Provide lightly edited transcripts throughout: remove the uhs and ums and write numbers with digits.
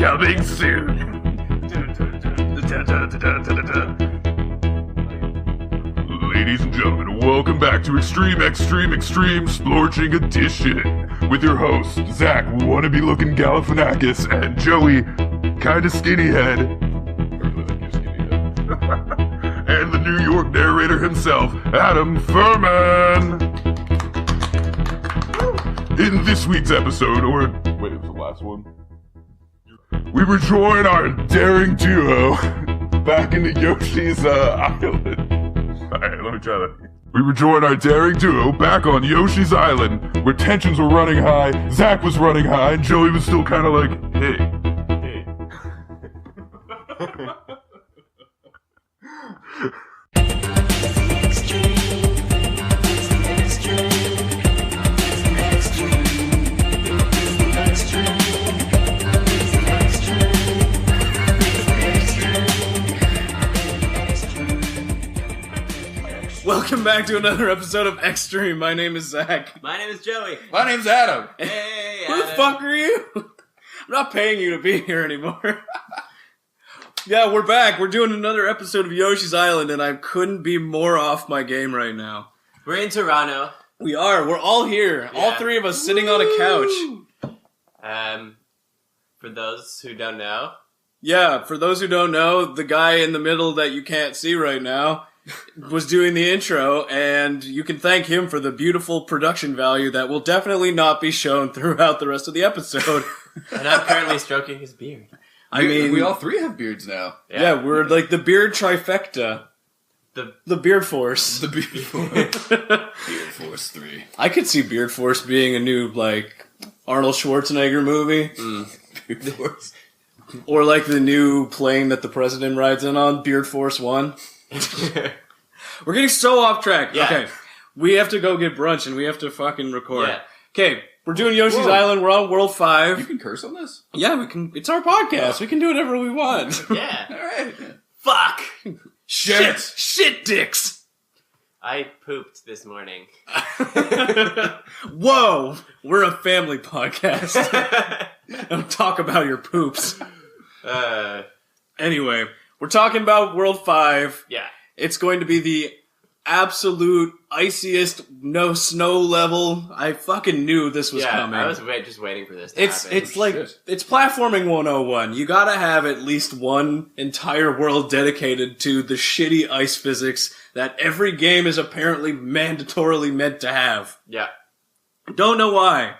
Coming soon. Ladies and gentlemen, welcome back to Extreme Splorching Edition with your hosts, Zach, wannabe looking Galifianakis, and Joey, kinda skinny head. And the New York narrator himself, Adam Furman. In this week's episode, wait, it was the last one. We rejoin our daring duo back into Yoshi's island. Alright, let me try that. We rejoin our daring duo back on Yoshi's island, where tensions were running high, Zach was running high, and Joey was still kind of like, hey. Welcome back to another episode of Extreme. My name is Zach. My name is Joey. My name's Adam. Hey, Who the fuck are you? I'm not paying you to be here anymore. Yeah, we're back. We're doing another episode of Yoshi's Island, and I couldn't be more off my game right now. We're in Toronto. We are. We're all here. Yeah. All three of us sitting on a couch. For those who don't know. Yeah, for those who don't know, the guy in the middle that you can't see right now was doing the intro, and you can thank him for the beautiful production value that will definitely not be shown throughout the rest of the episode. And I'm currently stroking his beard. I mean, we all three have beards now. Yeah, we're like the beard trifecta. The Beard Force. The Beard Force. Beard Force 3. I could see Beard Force being a new, like, Arnold Schwarzenegger movie. Beard Force. Or like the new plane that the president rides in on, Beard Force 1. We're getting so off track. Yeah. Okay, we have to go get brunch and we have to fucking record. Yeah. Okay, we're doing Yoshi's Island. We're on World 5. You can curse on this? Yeah, we can. It's our podcast. We can do whatever we want. Yeah. Alright. Fuck! Shit dicks! I pooped this morning. Whoa! We're a family podcast. Don't talk about your poops. Anyway, we're talking about World 5. Yeah. It's going to be the absolute iciest, no snow level. I fucking knew this was coming. I was just waiting for this to happen. It's like, it's platforming 101. You gotta have at least one entire world dedicated to the shitty ice physics that every game is apparently mandatorily meant to have. Yeah. Don't know why.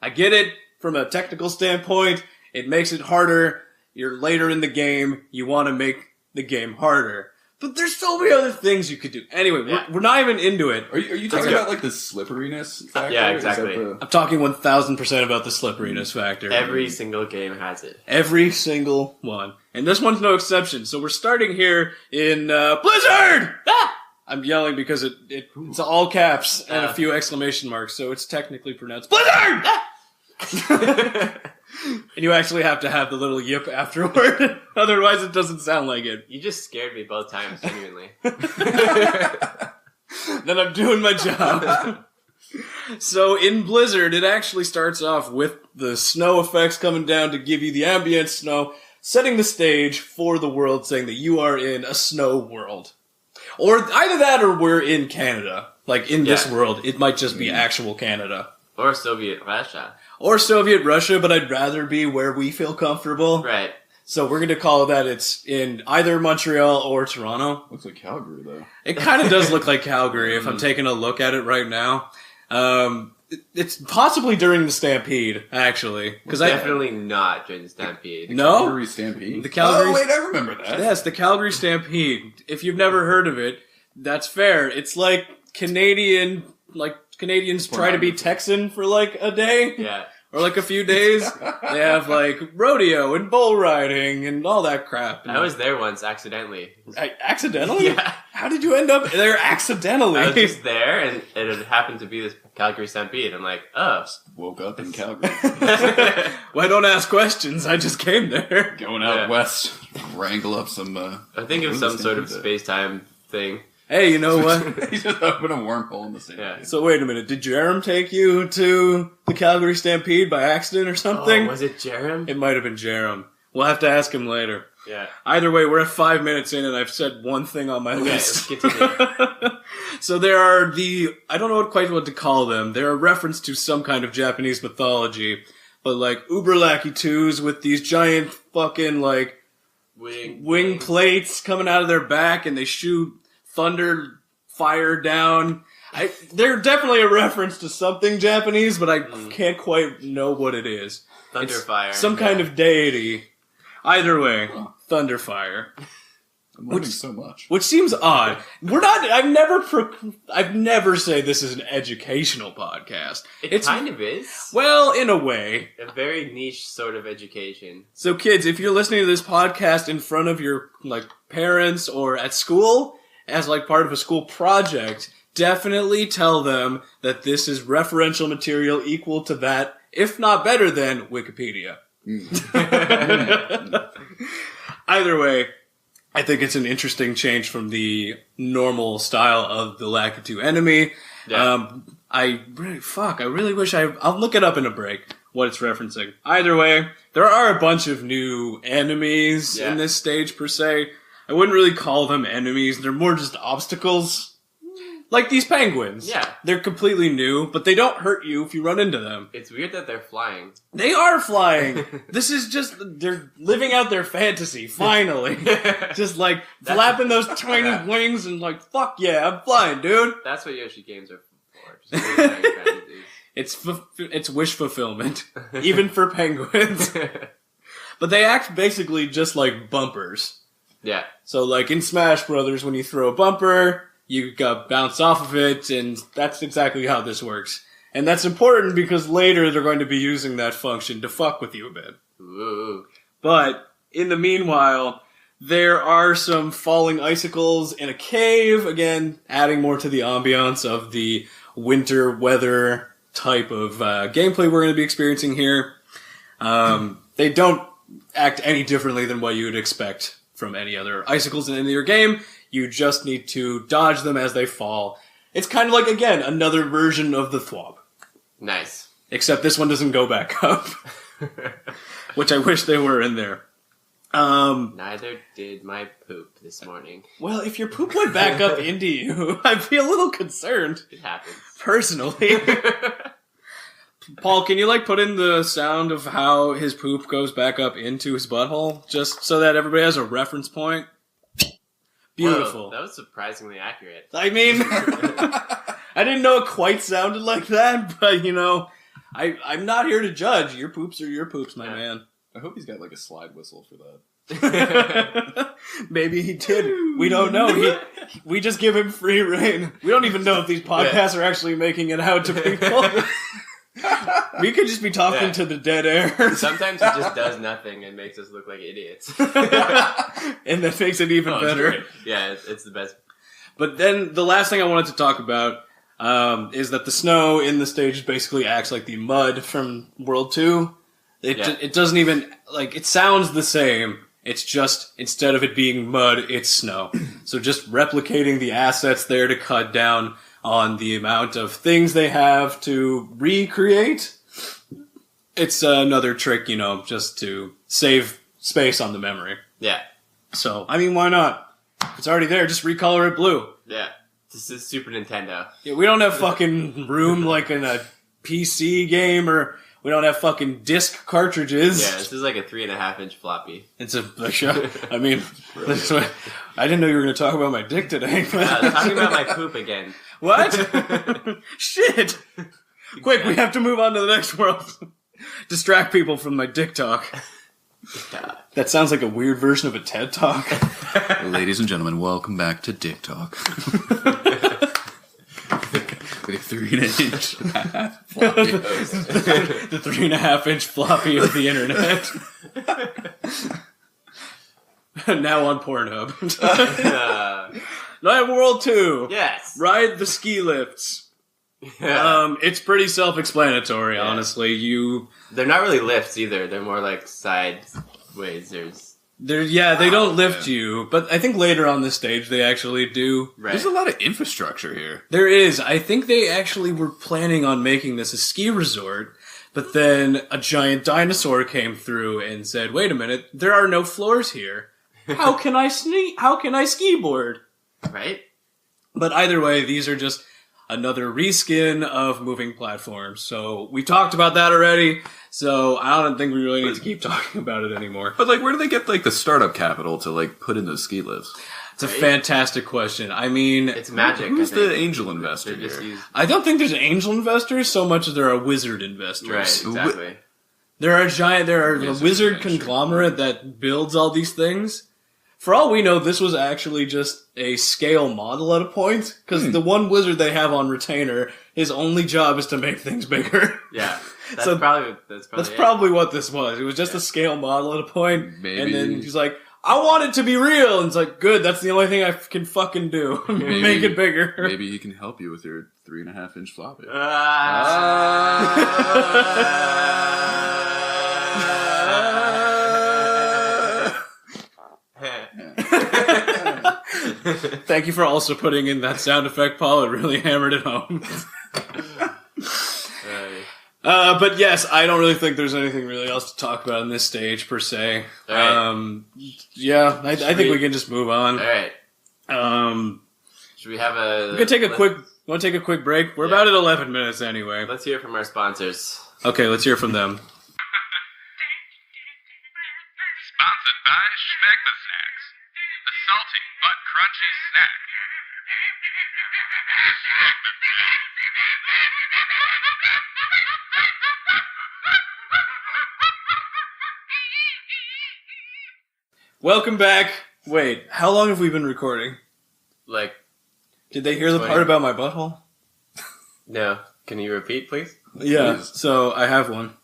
I get it from a technical standpoint. It makes it harder. You're later in the game. You want to make the game harder. But there's so many other things you could do. Anyway, we're not even into it. Are you talking about like the slipperiness factor? Yeah, exactly. I'm talking 1000% about the slipperiness factor. Every single game has it. Every single one. And this one's no exception. So we're starting here in Blizzard! Ah! I'm yelling because it's all caps and a few exclamation marks, so it's technically pronounced Blizzard! Ah! And you actually have to have the little yip afterward. Otherwise it doesn't sound like it. You just scared me both times, genuinely. Then I'm doing my job. So in Blizzard, it actually starts off with the snow effects coming down to give you the ambient snow, setting the stage for the world, saying that you are in a snow world. Or either that or we're in Canada. Like in this world, it might just be actual Canada. Or Soviet Russia. Or Soviet Russia, but I'd rather be where we feel comfortable. Right. So we're going to call that it's in either Montreal or Toronto. Looks like Calgary, though. It kind of does look like Calgary if I'm taking a look at it right now. It's possibly during the Stampede, actually. Definitely not during the Stampede. No? Calgary Stampede? The Calgary... Oh, wait, I remember that. Yes, the Calgary Stampede. If you've never heard of it, that's fair. It's like Canadians try to be Texan for like a day. Yeah. Or like a few days. They have like rodeo and bull riding and all that crap. I was there once, accidentally. Accidentally? Yeah. How did you end up there accidentally? I was just there, and it happened to be this Calgary Stampede. I'm like, oh. Woke up in Calgary. Well, I don't ask questions. I just came there. Going out west, wrangle up some... I think it was some sort of space-time thing. Hey, you know what? He just opened a wormhole in the sand. Yeah. So wait a minute. Did Jerem take you to the Calgary Stampede by accident or something? Oh, was it Jerem? It might have been Jerem. We'll have to ask him later. Yeah. Either way, we're at 5 minutes in and I've said one thing on my Okay, list. let's continue. So there are I don't know quite what to call them. They're a reference to some kind of Japanese mythology. But like Uberlaki 2s with these giant fucking like wing plates coming out of their back and they shoot thunder fire down. They're definitely a reference to something Japanese, but I can't quite know what it is. Thunderfire. It's some kind of deity. Either way, Thunderfire. I'm learning so much. Which seems odd. I've never said this is an educational podcast. It kind of is. Well, in a way. A very niche sort of education. So kids, if you're listening to this podcast in front of your like parents or at school as like part of a school project, definitely tell them that this is referential material equal to that, if not better than Wikipedia. Either way, I think it's an interesting change from the normal style of the Lakitu enemy. Yeah. I really wish I'll look it up in a break, what it's referencing. Either way, there are a bunch of new enemies in this stage per se. I wouldn't really call them enemies, they're more just obstacles. Like these penguins. Yeah. They're completely new, but they don't hurt you if you run into them. It's weird that they're flying. They are flying. This is just, they're living out their fantasy, finally. Just like flapping those tiny wings and like, fuck yeah, I'm flying, dude. That's what Yoshi games are for. Just really fantasies. It's wish fulfillment, even for penguins. But they act basically just like bumpers. Yeah. So like in Smash Brothers, when you throw a bumper, you bounce off of it, and that's exactly how this works. And that's important because later they're going to be using that function to fuck with you a bit. Ooh. But in the meanwhile, there are some falling icicles in a cave, again, adding more to the ambiance of the winter weather type of gameplay we're going to be experiencing here. They don't act any differently than what you would expect from any other icicles in any other game. You just need to dodge them as they fall. It's kind of like, again, another version of the thwomp. Nice. Except this one doesn't go back up. Which I wish they were in there. Neither did my poop this morning. Well, if your poop went back up into you, I'd be a little concerned. It happens. Personally. Paul, can you put in the sound of how his poop goes back up into his butthole? Just so that everybody has a reference point? Beautiful. Whoa, that was surprisingly accurate. I mean, I didn't know it quite sounded like that, but I'm not here to judge. Your poops are your poops, my man. I hope he's got a slide whistle for that. Maybe he did. We don't know. We just give him free reign. We don't even know if these podcasts are actually making it out to people. We could just be talking to the dead air. Sometimes he just does nothing and makes us look like idiots. And that makes it even better. Yeah, it's the best. But then the last thing I wanted to talk about is that the snow in the stage basically acts like the mud from World 2. It doesn't even, it sounds the same. It's just, instead of it being mud, it's snow. So just replicating the assets there to cut down on the amount of things they have to recreate. It's another trick, just to save space on the memory. Yeah. So, why not? If it's already there, just recolor it blue. Yeah. This is Super Nintendo. Yeah, we don't have fucking room like in a PC game, or we don't have fucking disc cartridges. Yeah, this is like a 3.5-inch floppy. It's that's what, I didn't know you were going to talk about my dick today. Talking about my poop again. What? Shit! Quick, we have to move on to the next world. Distract people from my dick talk. That sounds like a weird version of a TED Talk. Ladies and gentlemen, welcome back to Dick Talk. With a 3.5-inch floppy host. The 3.5-inch floppy of the internet. Now on Pornhub. Night World 2. Yes. Ride the ski lifts. Yeah. It's pretty self-explanatory, honestly. They're not really lifts either. They're more like sideways. They don't lift you, but I think later on the stage they actually do. Right. There's a lot of infrastructure here. There is. I think they actually were planning on making this a ski resort, but then a giant dinosaur came through and said, "Wait a minute, there are no floors here. How can I ski board?" Right? But either way, these are just another reskin of moving platforms. So we talked about that already. So I don't think we really need to keep talking about it anymore. But, like, where do they get, like, the startup capital to, like, put in those ski lifts? It's a fantastic question. I mean, It's magic. Who's I think. the angel investor They're just here? used... I don't think there's angel investors so much as there are wizard investors. Right, exactly. There are a wizard sure. conglomerate that builds all these things. For all we know, this was actually just a scale model at a point, because the one wizard they have on retainer, his only job is to make things bigger. Yeah. That's So probably That's it. probably what this was. It was just a scale model at a point, Maybe. and then he's like, I want it to be real, and it's like, good, that's the only thing I can fucking do. Make it bigger. Maybe he can help you with your 3.5-inch floppy. Thank you for also putting in that sound effect, Paul. It really hammered it home. But yes, I don't really think there's anything really else to talk about in this stage, per se. Alright. Yeah, I think we can just move on. Alright. Should we have a... We can take a quick... Want to take a quick break? We're about at 11 minutes anyway. Let's hear from our sponsors. Okay, let's hear from them. Sponsored by Schmagma Snacks, the salty but crunchy snack. Welcome back. Wait, how long have we been recording? Like, Did they hear the 20. part about my butthole? no. Can you repeat, please? Yeah, Please. so I have one.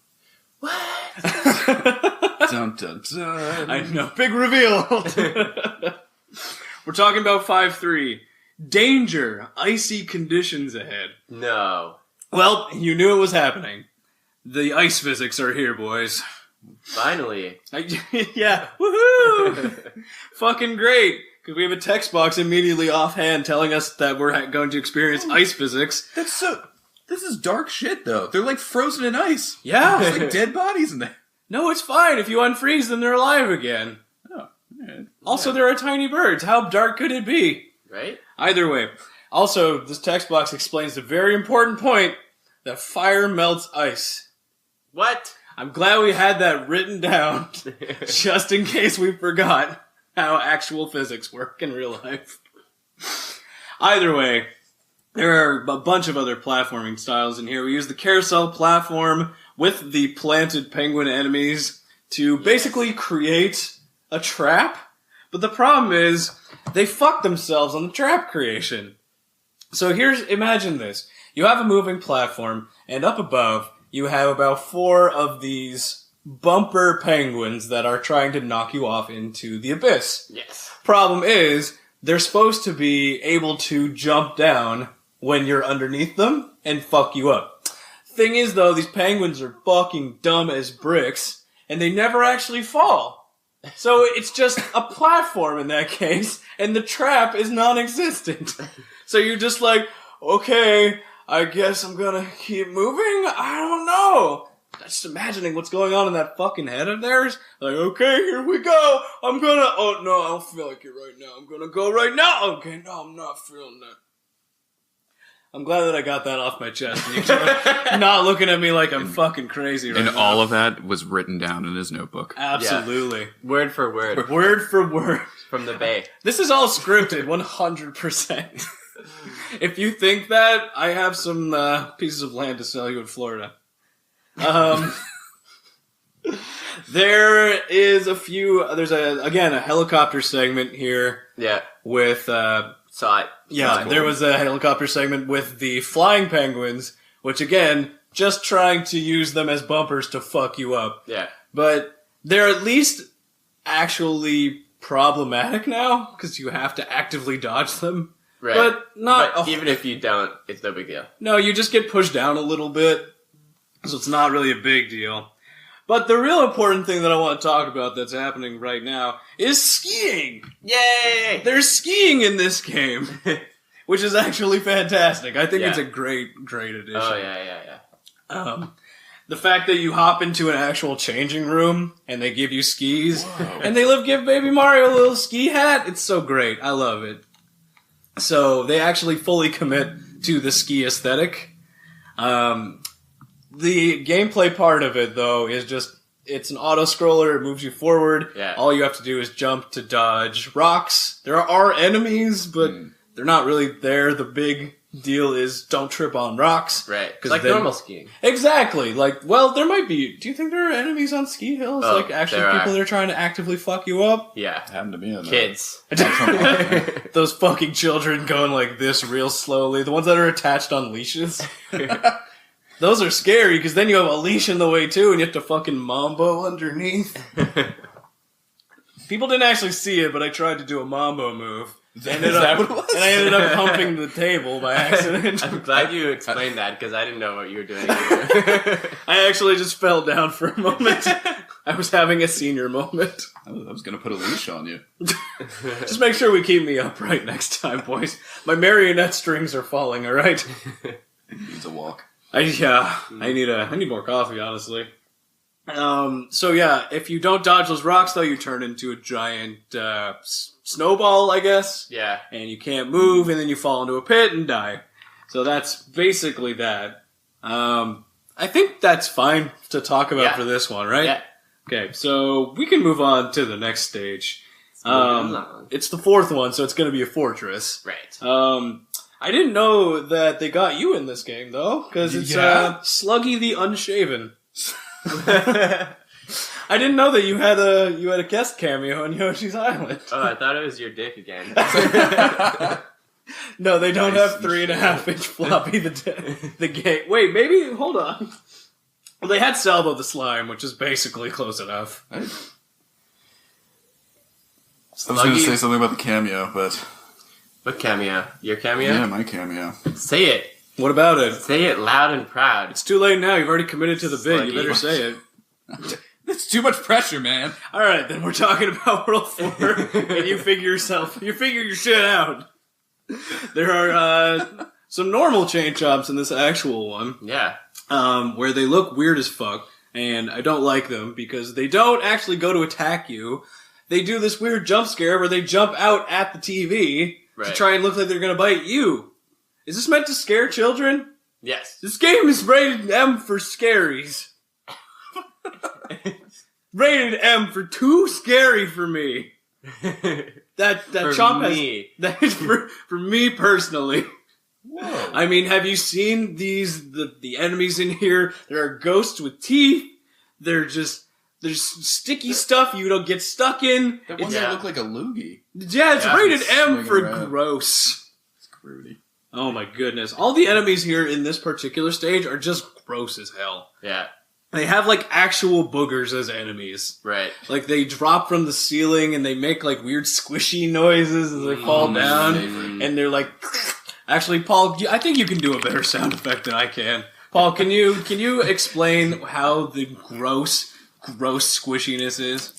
Dun, dun, dun. I know. Big reveal. We're talking about 5-3. Danger. Icy conditions ahead. No. Well, you knew it was happening. The ice physics are here, boys. Finally. Yeah. Woohoo! Fucking great. Because we have a text box immediately offhand telling us that we're going to experience ice physics. That's so... This is dark shit, though. They're, like, frozen in ice. Yeah. There's, like, dead bodies in there. No, it's fine. If you unfreeze them, they're alive again. Oh, yeah. Also, there are tiny birds. How dark could it be? Right? Either way. Also, this text box explains the very important point that fire melts ice. What? I'm glad we had that written down, just in case we forgot how actual physics work in real life. Either way, there are a bunch of other platforming styles in here. We use the carousel platform with the planted penguin enemies to basically create a trap. But the problem is, they fuck themselves on the trap creation. So imagine this. You have a moving platform, and up above, you have about 4 of these bumper penguins that are trying to knock you off into the abyss. Yes. Problem is, they're supposed to be able to jump down when you're underneath them and fuck you up. Thing is, though, these penguins are fucking dumb as bricks, and they never actually fall. So it's just a platform in that case, and the trap is non-existent. So you're just like, okay, I guess I'm gonna keep moving? I don't know. Just imagining what's going on in that fucking head of theirs. Like, okay, here we go. Oh no, I don't feel like it right now. I'm gonna go right now. Okay, no, I'm not feeling that. I'm glad that I got that off my chest. And you're not looking at me like I'm fucking crazy right And now. all of that was written down in his notebook. Absolutely. Word for word. Word for word. From the Bay. This is all scripted, 100%. If you think that, I have some pieces of land to sell you in Florida. There is there's a helicopter segment here Yeah. with, Saw it. yeah, there was a helicopter segment with the flying penguins, which again, just trying to use them as bumpers to fuck you up. Yeah. But they're at least actually problematic now, because you have to actively dodge them. Right. But not... But even if you don't, it's no big deal. No, you just get pushed down a little bit, so it's not really a big deal. But the real important thing that I want to talk about that's happening right now is skiing. Yay! There's skiing in this game, which is actually fantastic. I think it's a great addition. Oh, yeah. The fact that you hop into an actual changing room and they give you skis, Whoa. and they give Baby Mario a little ski hat, it's so great. I love it. So they actually fully commit to the ski aesthetic. The gameplay part of it, though, is just, it's an auto-scroller, it moves you forward. Yeah. All you have to do is jump to dodge rocks. There are enemies, but they're not really there. The big deal is don't trip on rocks. Right. Like normal skiing. Exactly. Like, well, there might be... Do you think there are enemies on ski hills? Oh, like, actually there people are. that are trying to actively fuck you up? Yeah. Happened to me in Kids. Those fucking children going like this real slowly. The ones that are attached on leashes. Those are scary, because then you have a leash in the way, too, and you have to fucking mambo underneath. People didn't actually see it, but I tried to do a mambo move. And I ended up humping the table by accident. I'm glad you explained that, because I didn't know what you were doing either. I actually just fell down for a moment. I was having a senior moment. I was going to put a leash on you. Just make sure we keep me upright next time, boys. My marionette strings are falling, alright? Needs a walk. I need more coffee, honestly. So yeah, if you don't dodge those rocks, though, you turn into a giant snowball, I guess. Yeah. And you can't move, and then you fall into a pit and die. So that's basically that. I think that's fine to talk about for this one, right? Yeah. Okay, so we can move on to the next stage. Moving along. It's the fourth one, so it's going to be a fortress. Right. I didn't know that they got you in this game, though, because it's Sluggy the Unshaven. I didn't know that you had a guest cameo on Yoshi's Island. Oh, I thought it was your dick again. No, they don't have 3.5-inch floppy the game. Wait, maybe hold on. Well, they had Salvo the Slime, which is basically close enough. I was going to say something about the cameo, but... What cameo? Your cameo? Yeah, my cameo. Say it. What about it? Say it loud and proud. It's too late now. You've already committed to the bid. You Sluggy. better say it. That's too much pressure, man. All right, then we're talking about World 4, and you figure your shit out. There are some normal chain chomps in this actual one. Yeah. Where they look weird as fuck, and I don't like them because they don't actually go to attack you. They do this weird jump scare where they jump out at the TV to try and look like they're gonna bite you. Is this meant to scare children? Yes. This game is rated M for scaries. Rated M for too scary for me. That For chomp me. that is for me personally. Whoa. I mean, have you seen the enemies in here? There are ghosts with teeth. There's sticky stuff you don't get stuck in. That one that looked like a loogie. Yeah, it's Yeah, rated M swinging for around. gross. It's grody. Oh my goodness. All the enemies here in this particular stage are just gross as hell. Yeah. They have like actual boogers as enemies. Right. Like they drop from the ceiling and they make like weird squishy noises as they fall down. And they're like... Actually, Paul, I think you can do a better sound effect than I can. Paul, can you explain how the gross squishiness is?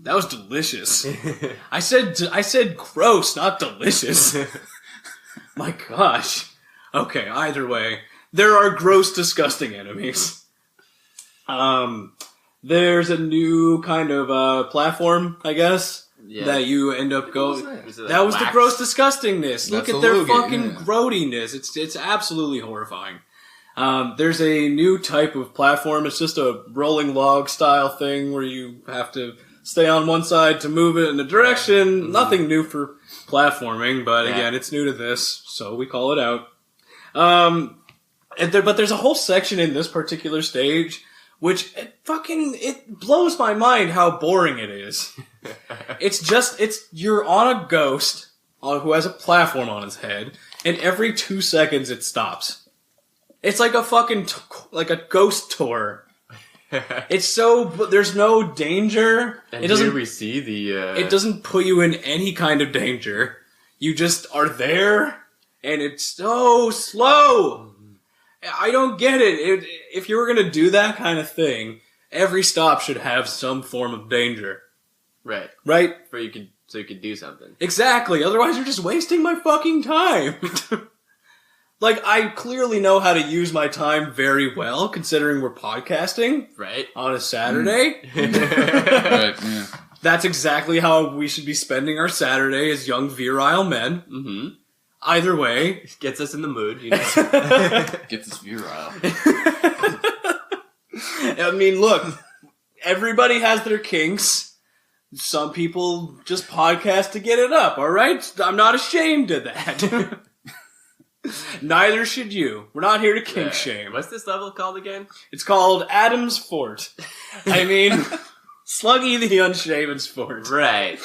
That was delicious. I said gross, not delicious. My gosh. Okay, either way, there are gross, disgusting enemies. There's a new kind of platform, I guess. Yeah. That you end up going. Was it like That was the wax? gross disgustingness. Look That's at the their loogie, fucking yeah. grody-ness. It's absolutely horrifying. There's a new type of platform. It's just a rolling log style thing where you have to stay on one side to move it in a direction. Mm-hmm. Nothing new for platforming, but again, it's new to this, so we call it out. But there's a whole section in this particular stage which it blows my mind how boring it is. You're on a ghost who has a platform on his head, and every 2 seconds it stops. It's like a fucking, like a ghost tour. There's no danger. And It doesn't, here we see the... it doesn't put you in any kind of danger. You just are there, and it's so slow. I don't get it. If you were going to do that kind of thing, every stop should have some form of danger. Right. Right? So you could do something. Exactly. Otherwise, you're just wasting my fucking time. Like, I clearly know how to use my time very well, considering we're podcasting. Right. On a Saturday. Right, yeah. That's exactly how we should be spending our Saturday as young virile men. Mm-hmm. Either way. Gets us in the mood, you know. Gets us virile. I mean, look, everybody has their kinks. Some people just podcast to get it up, alright? I'm not ashamed of that. Neither should you. We're not here to kink shame. What's this level called again? It's called Adam's Fort. I mean, Sluggy the Unshaven's Fort. Right.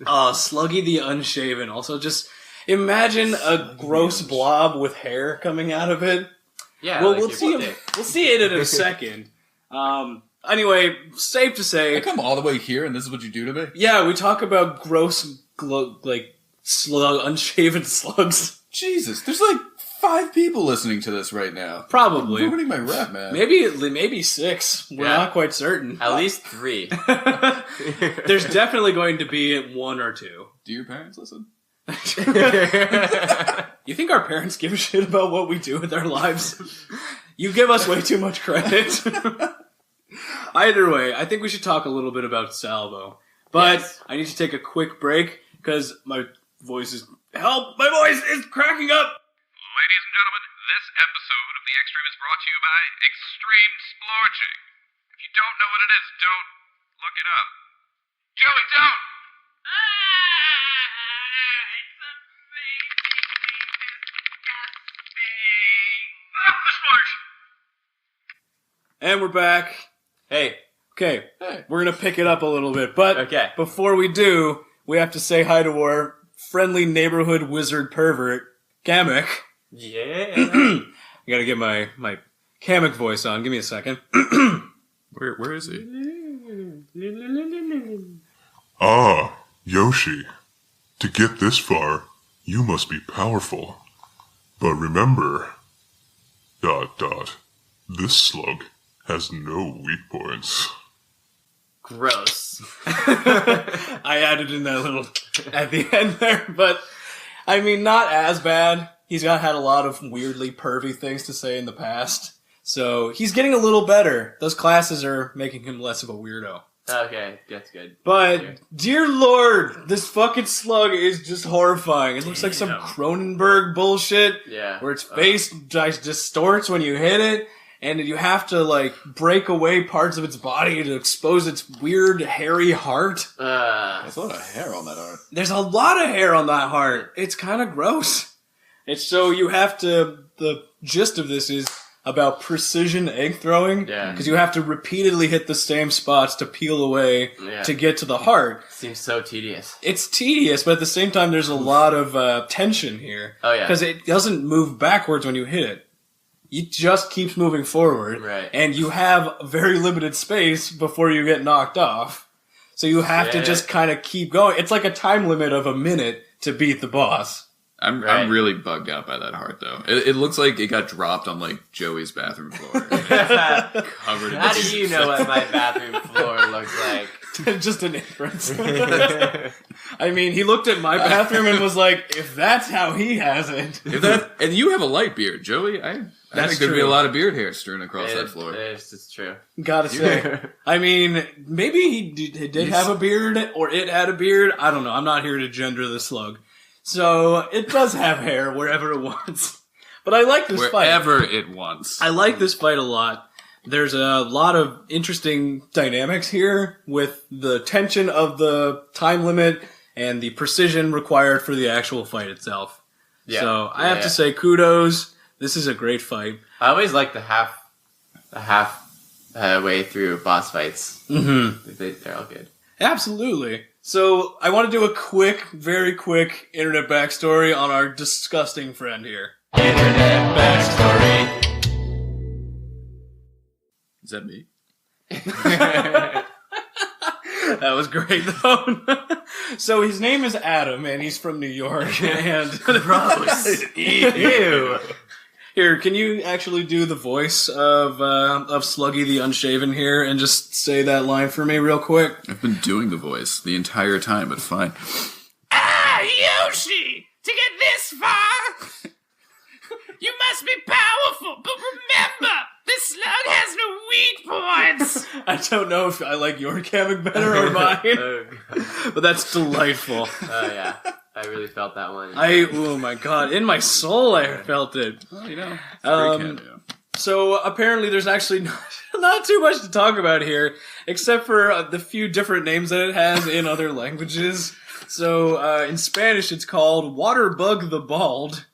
Oh, Sluggy the Unshaven. Also, just imagine a gross blob with hair coming out of it. Yeah, Well, like we'll your see. dick. We'll see it in a second. Anyway, safe to I say, come all the way here and this is what you do to me? yeah, we talk about gross, unshaven slugs. Jesus, there's like 5 people listening to this right now. Probably. Ruining my rep, man. Maybe 6. We're Yeah. not quite certain. At least 3. There's definitely going to be 1 or 2. Do your parents listen? You think our parents give a shit about what we do with our lives? You give us way too much credit. Either way, I think we should talk a little bit about Salvo. But Yes. I need to take a quick break because my voice is... Help! My voice is cracking up! Ladies and gentlemen, this episode of The Extreme is brought to you by Extreme Splorging. If you don't know what it is, don't look it up. Joey, don't! It's amazingly disgusting. The splurge! And we're back. Hey. Okay, Hey. we're gonna pick it up a little bit, but Okay. before we do, we have to say hi to our friendly neighborhood wizard pervert, Kamek. Yeah. I gotta get my Kamek voice on. Give me a second. Where is he? Ah, Yoshi. To get this far, you must be powerful. But remember... ... This slug has no weak points. Gross. I added in that little at the end there, but I mean, not as bad. He's had a lot of weirdly pervy things to say in the past, so he's getting a little better. Those classes are making him less of a weirdo. Okay, that's good. But, dear lord, this fucking slug is just horrifying. It looks like some Damn. Cronenberg bullshit, Yeah. where its face distorts when you hit it, and you have to, like, break away parts of its body to expose its weird, hairy heart. There's a lot of hair on that arm. There's a lot of hair on that heart. It's kind of gross. It's so you have to... The gist of this is about precision egg throwing. Yeah. Because you have to repeatedly hit the same spots to peel away Yeah. to get to the heart. Seems so tedious. It's tedious, but at the same time, there's a lot of tension here. Oh, yeah. Because it doesn't move backwards when you hit it. It just keeps moving forward. Right. And you have very limited space before you get knocked off. So you have to Yeah. just kind of keep going. It's like a time limit of a minute to beat the boss. I'm Right. really bugged out by that heart, though. It looks like it got dropped on, like, Joey's bathroom floor. Covered in How do you know what my bathroom floor looks like? Just an inference. I mean, he looked at my bathroom and was like, if that's how he has it. If that, and you have a light beard, Joey. I That's think there'd be true. a lot of beard hair strewn across that floor. It's true. Gotta say. I mean, maybe he did have a beard, or it had a beard. I don't know. I'm not here to gender the slug. So, it does have hair wherever it wants. But I like this fight. Wherever it wants. I like this fight a lot. There's a lot of interesting dynamics here with the tension of the time limit and the precision required for the actual fight itself. Yeah. So, I have Yeah. to say kudos. This is a great fight. I always like the half way through boss fights. Mm-hmm. They're all good. Absolutely. So, I want to do a very quick internet backstory on our disgusting friend here. Internet backstory. Is that me? That was great, though. So, his name is Adam, and he's from New York, and... Gross. Ew. Here, can you actually do the voice of Sluggy the Unshaven here and just say that line for me real quick? I've been doing the voice the entire time, but fine. Ah, Yoshi! To get this far, you must be powerful, but remember, this slug has no weak points! I don't know if I like your comic better or mine, Oh, but that's delightful. yeah. I really felt that one. Oh my god, in my soul I felt it. Well, you know, it's a great cameo. So apparently there's actually not too much to talk about here, except for the few different names that it has in other languages. So in Spanish it's called Water Bug the Bald.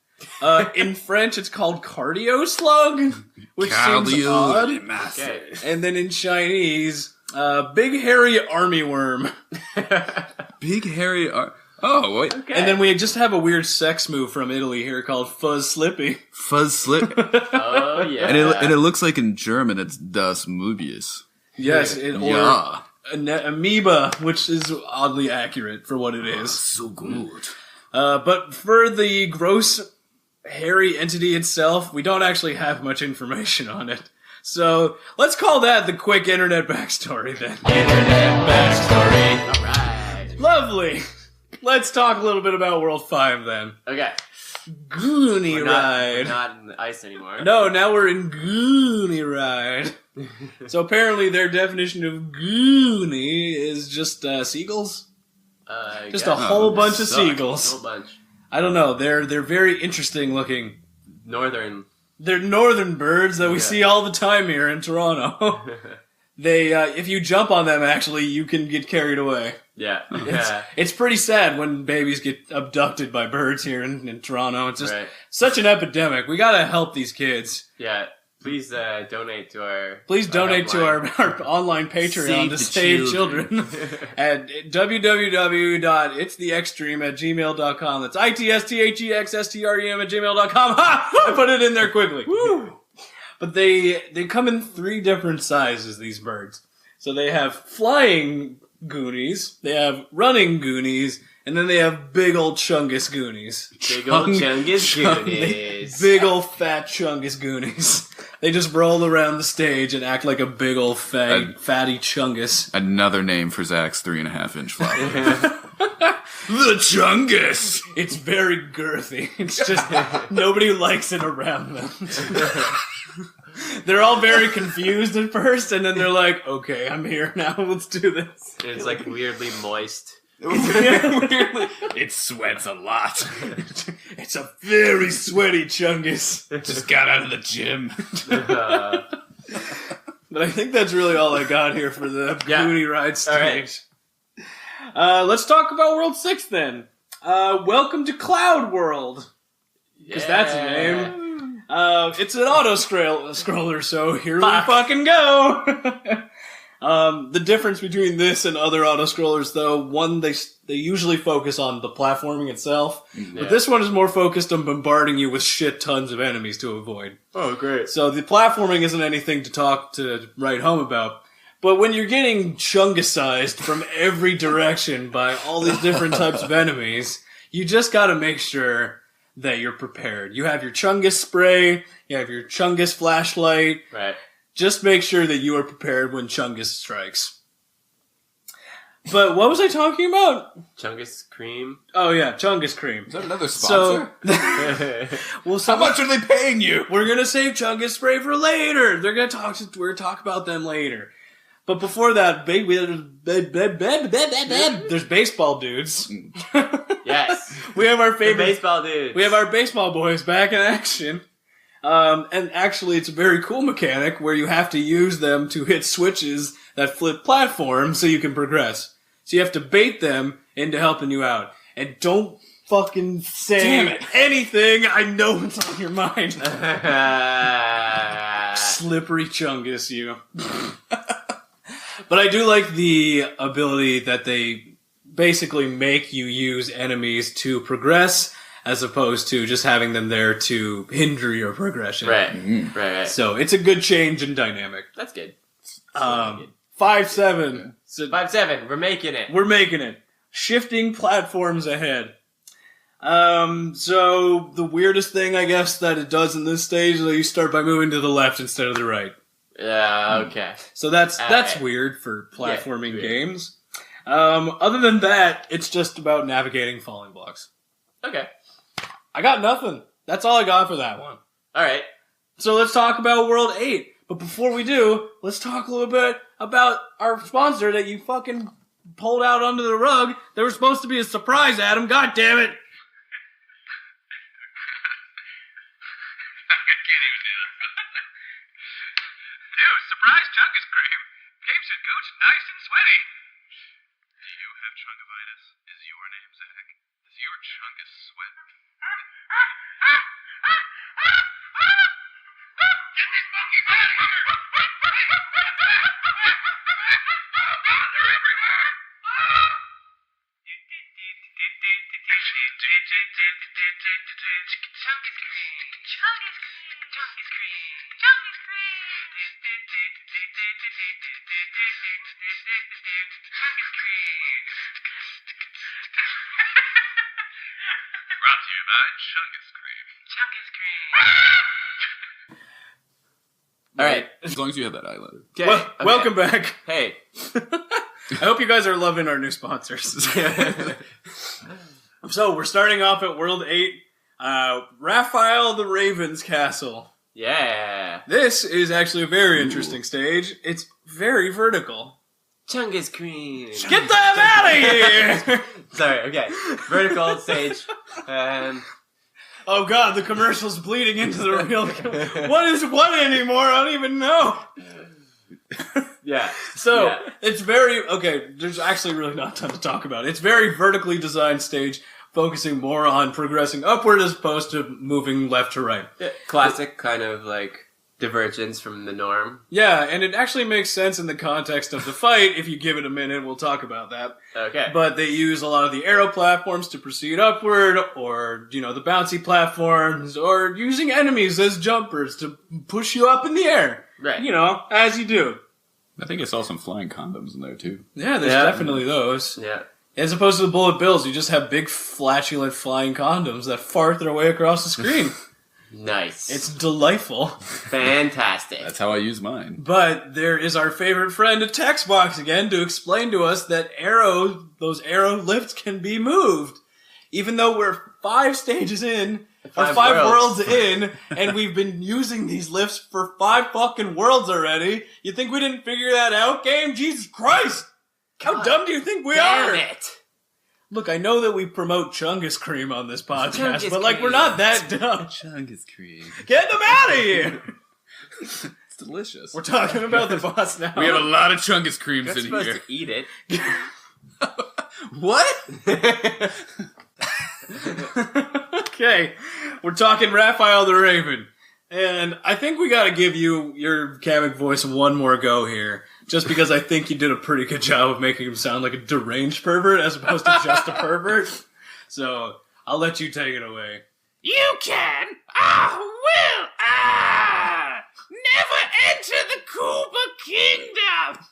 In French it's called Cardio Slug, which seems odd. Okay. And then in Chinese, Big Hairy Army Worm. Big hairy. Oh wait. Okay. And then we just have a weird sex move from Italy here called Fuzz Slippy. Fuzz slip. Oh, yeah. and it looks like in German it's Das Mobius. Yes, Yeah. Amoeba, which is oddly accurate for what it is. So good. But for the gross, hairy entity itself, we don't actually have much information on it. So let's call that the quick internet backstory then. Internet backstory. Alright. Lovely. Let's talk a little bit about World 5 then. Okay. Goonie We're Ride. not in the ice anymore. No, now we're in Goonie Ride. So apparently their definition of Goonie is just seagulls. Just a whole bunch of A whole seagulls. bunch. I don't know. They're very interesting looking. Northern. They're northern birds that we see all the time here in Toronto. They, if you jump on them, actually, you can get carried away. Yeah. Yeah. It's pretty sad when babies get abducted by birds here in Toronto. It's just Right. such an epidemic. We gotta help these kids. Yeah. Please donate to our. Please donate to helpline. our online Patreon Save to the save children. children at www.itstheextreme@gmail.com. That's ITSTHEXSTREM@gmail.com. Ha! I put it in there quickly. Woo! But they come in 3 different sizes, these birds. So they have flying Goonies, they have running Goonies, and then they have big old Chungus Goonies. Big old Chungus Goonies. Big old fat Chungus Goonies. They just roll around the stage and act like a big old fatty Chungus. Another name for Zach's 3.5-inch flower. The Chungus. It's very girthy. It's just nobody likes it around them. They're all very confused at first, and then they're like, okay, I'm here now, let's do this. It's like weirdly moist. It sweats a lot. It's a very sweaty Chungus. Just got out of the gym. But I think that's really all I got here for the Goonie Ride stage. All right. Let's talk about World 6 then. Welcome to Cloud World. Because that's the name. It's an auto-scroller, so here we fucking go! The difference between this and other auto-scrollers, though, one, they usually focus on the platforming itself, but this one is more focused on bombarding you with shit tons of enemies to avoid. Oh, great. So the platforming isn't anything to write home about. But when you're getting chungusized from every direction by all these different types of enemies, you just gotta make sure that you're prepared. You have your Chungus spray, you have your Chungus flashlight. Right. Just make sure that you are prepared when Chungus strikes. But what was I talking about? Chungus cream. Oh yeah, Chungus cream. Is that another sponsor? Well, How much are they paying you? we're gonna save Chungus spray for later. We're gonna talk about them later. But before that, there's baseball dudes. Yes. We have our The favorite baseball dude. We have our baseball boys back in action. And actually, it's a very cool mechanic where you have to use them to hit switches that flip platforms so you can progress. So you have to bait them into helping you out. And don't fucking say anything. I know what's on your mind. Slippery Chungus, you. But I do like the ability that they basically make you use enemies to progress, as opposed to just having them there to hinder your progression. Right. Right. So it's a good change in dynamic. That's good. 5-7. So 5-7. We're making it. we're making it. Shifting platforms ahead. So the weirdest thing, I guess, that it does in this stage is that you start by moving to the left instead of the right. Yeah, okay. So that's Okay. weird for platforming weird. games. Other than that, it's just about navigating falling blocks. Okay. I got nothing. That's all I got for that one. Alright. So let's talk about World 8. But before we do, let's talk a little bit about our sponsor that you fucking pulled out under the rug. They were supposed to be a surprise, Adam. God damn it. I can't even do that. Dude, surprise chungus cream. Keeps your gooch nice and sweaty. Do you have chunkivitis? Is your name Zach? Does your chungus sweat? Get these monkeys out of here! They're everywhere! Chungus cream. Chungus cream. Chungus cream. Chungus cream. Chungus cream. Brought to you by Chungus cream. Chungus cream. Alright. As long as you have that eyeliner. Okay. Well, welcome back. Hey. I hope you guys are loving our new sponsors. So we're starting off at World 8, Raphael the Raven's Castle. Yeah. This is actually a very interesting stage. It's very vertical. Chungus cream. Get them out of here! Sorry, okay. Vertical stage. Oh god, the commercial's bleeding into the real... What is what anymore? I don't even know. Yeah. So, Yeah. it's very... Okay, there's actually really not a ton to talk about. It's very vertically designed stage, focusing more on progressing upward as opposed to moving left to right. Classic kind of like divergence from the norm. Yeah, and it actually makes sense in the context of the fight. If you give it a minute, we'll talk about that. Okay. But they use a lot of the arrow platforms to proceed upward, or, you know, the bouncy platforms, or using enemies as jumpers to push you up in the air. Right. You know, as you do. I think I saw some flying condoms in there too. Yeah, there's Yeah. definitely those. Yeah. As opposed to the bullet bills, you just have big, flatulent flying condoms that fart their way across the screen. Nice. It's delightful. fantastic. That's how I use mine. But there is our favorite friend, a text box again, to explain to us that those arrow lifts can be moved. Even though we're 5 stages in, or 5 worlds in, and we've been using these lifts for 5 fucking worlds already. You think we didn't figure that out, game? Jesus Christ! How dumb do you think we Damn are? it. Look, I know that we promote Chungus cream on this podcast, Chungus but like, we're cream. not that dumb. Chungus cream. Get them out of here! It's delicious. We're talking about the boss now. We have a lot of Chungus creams You're in supposed here. to eat it. What? Okay, we're talking Raphael the Raven. And I think we gotta give you your Kamek voice one more go here. Just because I think you did a pretty good job of making him sound like a deranged pervert as opposed to just a pervert. So, I'll let you take it away. You can! Will! Never enter the Koopa Kingdom!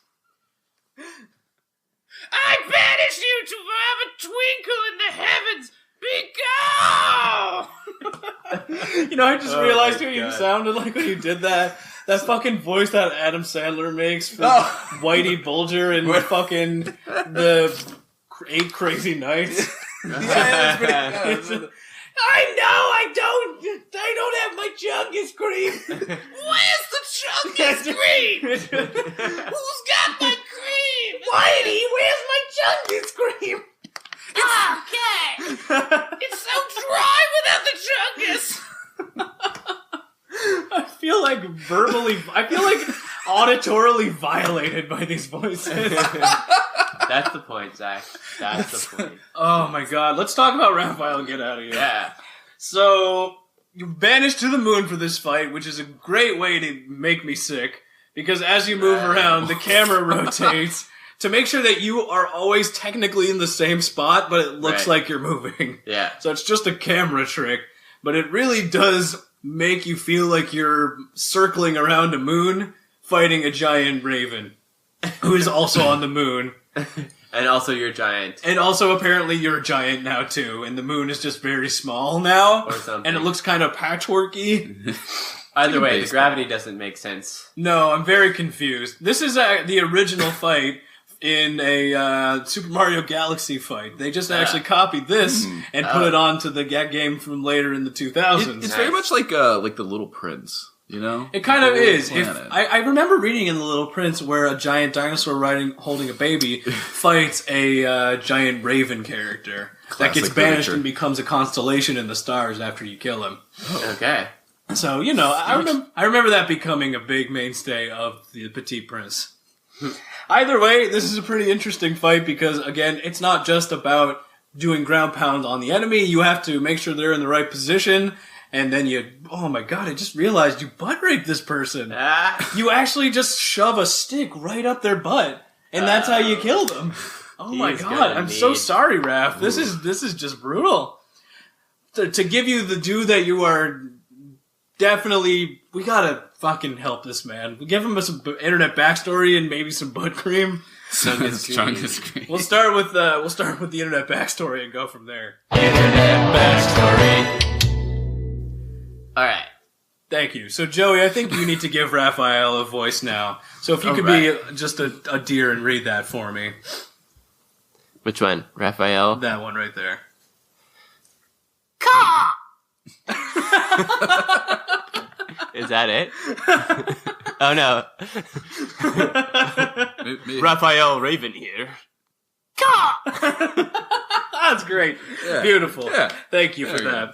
I banish you to have a twinkle in the heavens! Be gone! You know, I just Oh realized my who you God. sounded like when you did that. That fucking voice that Adam Sandler makes for Whitey Bulger and fucking the 8 Crazy Nights. Yeah, It's- I know, I don't have my Chungus cream. Where's the Chungus cream? Who's got my cream? Whitey, where's my Chungus cream? Okay! It's so dry without the Chungus! I feel like auditorily violated by these voices. That's the point, Zach. That's the point. Oh my god, let's talk about Raphael and get out of here. Yeah. So, you banished to the moon for this fight, which is a great way to make me sick, because as you move around, the camera rotates to make sure that you are always technically in the same spot, but it looks Right. like you're moving. Yeah. So it's just a camera trick, but it really does make you feel like you're circling around a moon, fighting a giant raven, who is also on the moon. And also you're giant. And also apparently you're a giant now too, and the moon is just very small now. Or something. And it looks kind of patchworky. Either way, the gravity doesn't make sense. No, I'm very confused. This is the original fight in a Super Mario Galaxy fight. They just actually copied this and put it onto the game from later in the 2000s. It's very much like the Little Prince, you know? It kind of is. Planet. I remember reading in The Little Prince where a giant dinosaur holding a baby fights a giant raven character that gets Classic banished literature. and becomes a constellation in the stars after you kill him. Okay. So, you know, I remember that becoming a big mainstay of the Petit Prince. Either way, this is a pretty interesting fight because, again, it's not just about doing ground pound on the enemy. You have to make sure they're in the right position, and then oh my god, I just realized you butt raped this person. You actually just shove a stick right up their butt, and that's how you kill them. Oh my god, I'm so sorry, Raph. This is just brutal. To give you the due that you are definitely, we gotta fucking help this man. We give him some internet backstory and maybe some butt cream. Chungus Green. We'll start with the internet backstory and go from there. Internet backstory. Alright. Thank you. So Joey, I think you need to give Raphael a voice now. So if you could be just a deer and read that for me. Which one? Raphael? That one right there. Caw! Is that it? Oh no. Raphael Raven here. Caw! That's great. Yeah. Beautiful. Yeah. Thank you for There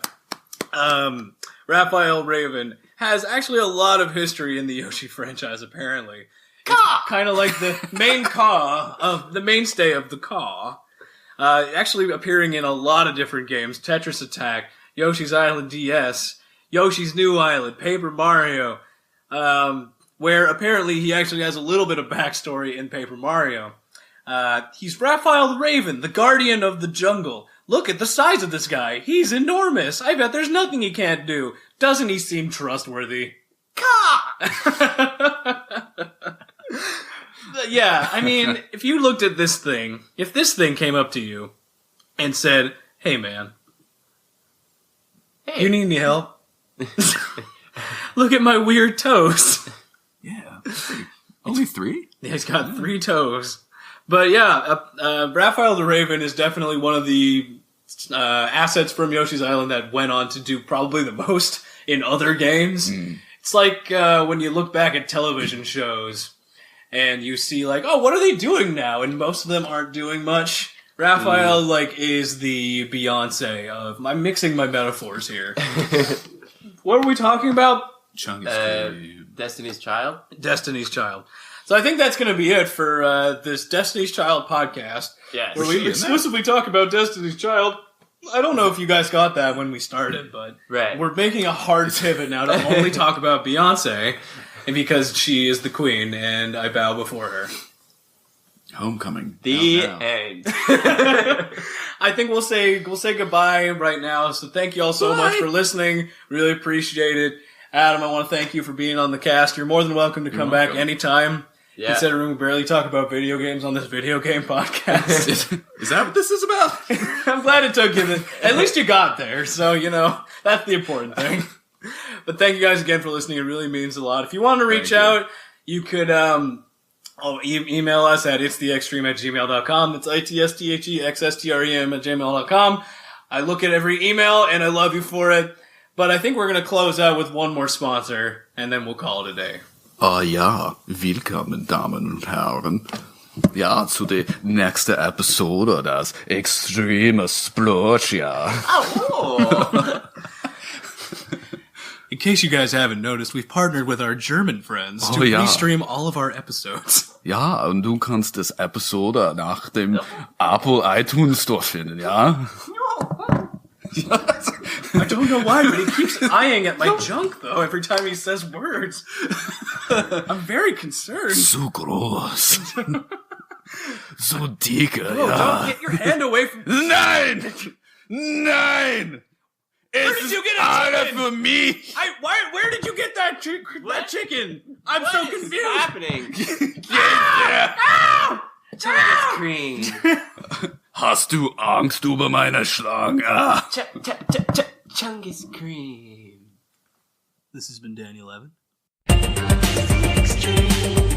that. Raphael Raven has actually a lot of history in the Yoshi franchise, apparently. Caw! Kind of like the main the mainstay of the caw. Actually appearing in a lot of different games. Tetris Attack, Yoshi's Island DS, Yoshi's New Island, Paper Mario, where apparently he actually has a little bit of backstory in Paper Mario. He's Raphael the Raven, the guardian of the jungle. Look at the size of this guy. He's enormous. I bet there's nothing he can't do. Doesn't he seem trustworthy? Yeah, I mean, if you looked at this thing, if this thing came up to you and said, hey man, you need any help? Look at my weird toes. Yeah. Only 3? Yeah, he's got 3 toes. But yeah, Raphael the Raven is definitely one of the assets from Yoshi's Island that went on to do probably the most in other games. It's like when you look back at television shows and you see like, oh, what are they doing now? And most of them aren't doing much. Raphael is the Beyonce of, I'm mixing my metaphors here. What are we talking about? Chungus Green. Destiny's Child? Destiny's Child. So I think that's going to be it for this Destiny's Child podcast. Yes. Where we exclusively talk about Destiny's Child. I don't know if you guys got that when we started, but we're making a hard pivot now to only talk about Beyonce, and because she is the queen, and I bow before her. Homecoming. The Out now. end. I think we'll say goodbye right now. So thank you all so much for listening. Really appreciate it. Adam, I want to thank you for being on the cast. You're more than welcome to come back anytime. Yeah. Considering we barely talk about video games on this video game podcast. Is that what this is about? I'm glad it took you. At least you got there. So, that's the important thing. But thank you guys again for listening. It really means a lot. If you want to reach out, you could email us at itstheextreme@gmail.com. That's itsthexstrem@gmail.com. I look at every email and I love you for it. But I think we're going to close out with one more sponsor and then we'll call it a day. Ja, willkommen, Damen und Herren. Ja, zu der nächsten Episode des Extreme Splurge, ja. Oh. In case you guys haven't noticed, we've partnered with our German friends to restream all of our episodes. Ja, und du kannst das Episode nach dem Apple iTunes Store finden, ja? I don't know why, but he keeps eyeing at my junk, though, every time he says words. I'm very concerned. So groß. So dicke, Oh, don't get your hand away from... Nein! Nein! Where did you get a chicken? For me! Where did you get that chicken? I'm so confused. What is happening? Chungus cream. Hast du Angst über meine Schlange? Chungus cream. This has been Daniel Evan. Extreme.